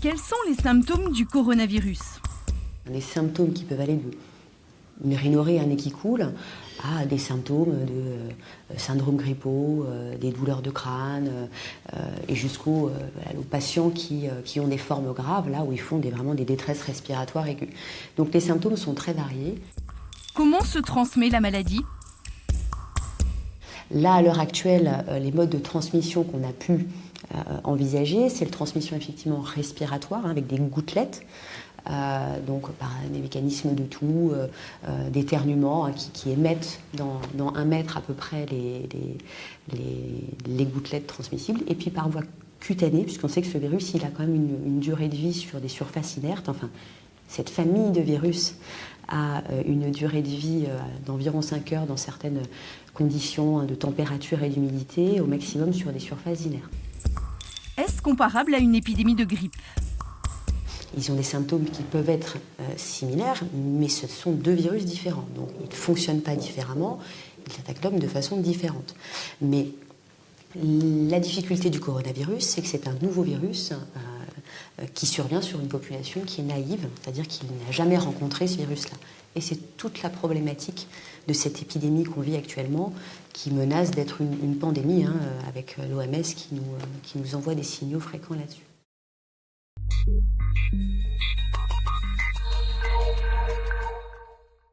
Quels sont les symptômes du coronavirus? Des symptômes qui peuvent aller d'une rhinorrhée, un nez qui coule, à des symptômes de syndrome grippaux, des douleurs de crâne, et jusqu'aux patients qui ont des formes graves, là où ils font vraiment des détresses respiratoires aiguës. Donc les symptômes sont très variés. Comment se transmet la maladie? Là, à l'heure actuelle, les modes de transmission qu'on a pu envisager, c'est la transmission effectivement respiratoire, avec des gouttelettes, donc par des mécanismes de toux, d'éternuement, qui émettent dans 1 mètre à peu près les gouttelettes transmissibles, et puis par voie cutanée, puisqu'on sait que ce virus il a quand même une durée de vie sur des surfaces inertes. Enfin, cette famille de virus a une durée de vie d'environ 5 heures dans certaines conditions de température et d'humidité, au maximum sur des surfaces inertes. Est-ce comparable à une épidémie de grippe? Ils ont des symptômes qui peuvent être similaires, mais ce sont 2 virus différents. Donc ils ne fonctionnent pas différemment, ils attaquent l'homme de façon différente. Mais la difficulté du coronavirus, c'est que c'est un nouveau virus qui survient sur une population qui est naïve, c'est-à-dire qu'il n'a jamais rencontré ce virus-là. Et c'est toute la problématique de cette épidémie qu'on vit actuellement, qui menace d'être une pandémie, avec l'OMS qui nous envoie des signaux fréquents là-dessus.